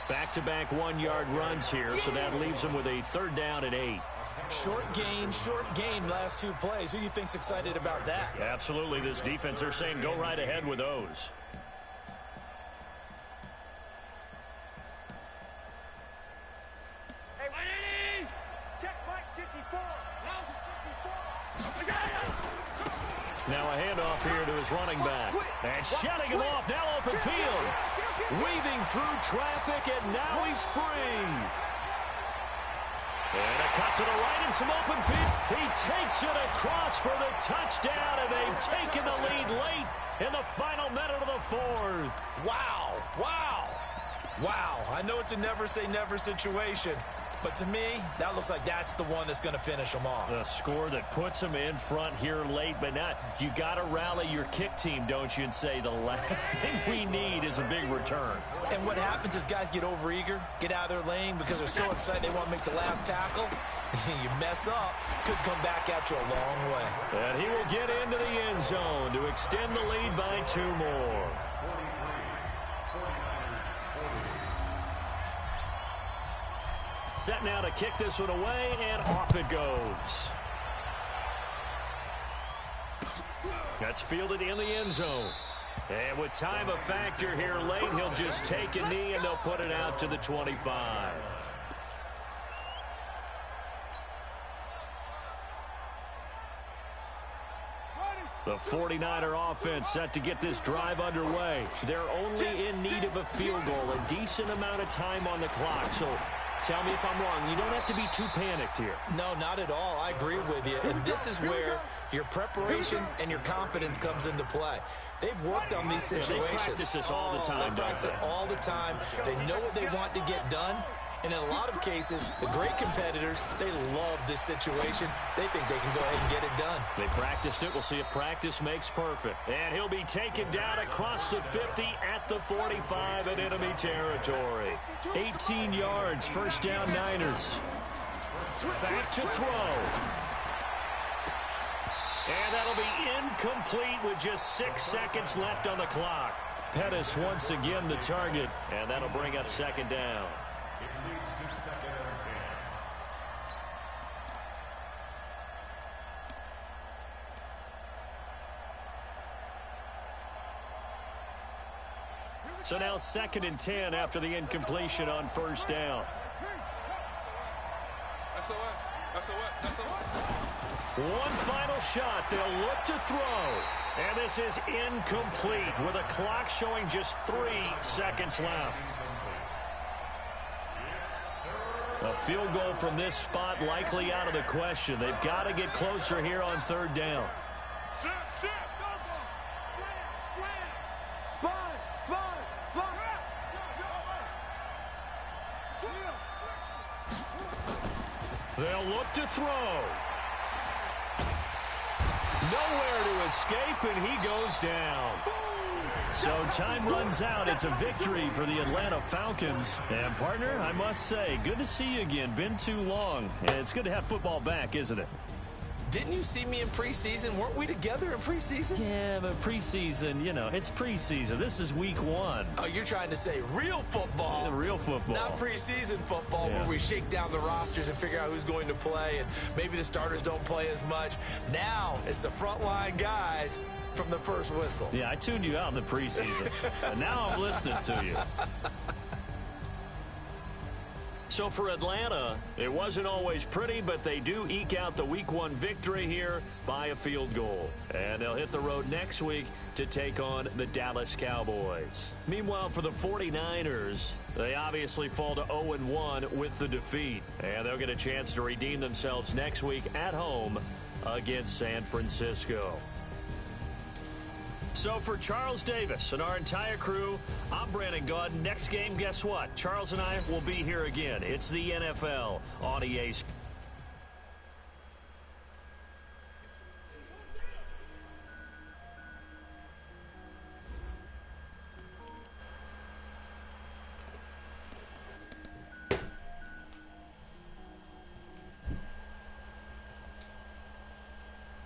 [SPEAKER 4] Back-to-back 1-yard runs here, so that leaves him with a 3rd down and 8.
[SPEAKER 3] Short gain last 2 plays. Who do you think's excited about that?
[SPEAKER 4] Absolutely, this defense, they're saying go right ahead with those.
[SPEAKER 6] Hey, check Mike 54.
[SPEAKER 4] Now a handoff here to his running back. And shutting him off, now open field. Weaving through traffic, and now he's free. And a cut to the right and some open field. He takes it across for the touchdown, and they've taken the lead late in the final minute of the 4th.
[SPEAKER 3] Wow. I know it's a never-say-never situation, but to me, that looks like that's the one that's going to finish them off.
[SPEAKER 4] The score that puts them in front here late, but now you got to rally your kick team, don't you, and say the last thing we need is a big return.
[SPEAKER 3] And what happens is guys get overeager, get out of their lane because they're so excited they want to make the last tackle. You mess up, could come back at you a long way.
[SPEAKER 4] And he will get into the end zone to extend the lead by 2 more. Set now to kick this one away, and off it goes. That's fielded in the end zone. And with time a factor here late, he'll just take a knee and they'll put it out to the 25. The 49er offense set to get this drive underway. They're only in need of a field goal, a decent amount of time on the clock. So tell me if I'm wrong. You don't have to be too panicked here.
[SPEAKER 3] No, not at all. I agree with you. And this is where your preparation and your confidence comes into play. They've worked on these situations.
[SPEAKER 4] They practice this all the time,
[SPEAKER 3] They practice it all the time. They know what they want to get done. And in a lot of cases, the great competitors, they love this situation. They think they can go ahead and get it done.
[SPEAKER 4] They practiced it. We'll see if practice makes perfect. And he'll be taken down across the 50 at the 45 in enemy territory. 18 yards, first down Niners. Back to throw. And that'll be incomplete with just 6 seconds left on the clock. Pettis once again the target, and that'll bring up second down. So now 2nd and 10 after the incompletion on first down. One final shot. They'll look to throw. And this is incomplete with a clock showing just 3 seconds left. A field goal from this spot likely out of the question. They've got to get closer here on 3rd down. They'll look to throw. Nowhere to escape, and he goes down. So time runs out. It's a victory for the Atlanta Falcons. And, partner, I must say, good to see you again. Been too long. And it's good to have football back, isn't it?
[SPEAKER 3] Didn't you see me in preseason? Weren't we together in preseason?
[SPEAKER 4] Yeah, but preseason, you know, it's preseason. This is week 1.
[SPEAKER 3] Oh, you're trying to say real football.
[SPEAKER 4] Yeah, real football.
[SPEAKER 3] Not preseason football where we shake down the rosters and figure out who's going to play, and maybe the starters don't play as much. Now it's the frontline guys from the first whistle.
[SPEAKER 4] Yeah, I tuned you out in the preseason. And now I'm listening to you. So for Atlanta, it wasn't always pretty, but they do eke out the week 1 victory here by a field goal. And they'll hit the road next week to take on the Dallas Cowboys. Meanwhile, for the 49ers, they obviously fall to 0-1 with the defeat. And they'll get a chance to redeem themselves next week at home against San Francisco. So for Charles Davis and our entire crew, I'm Brandon Gaudin. Next game, guess what? Charles and I will be here again. It's the NFL on EA Sports.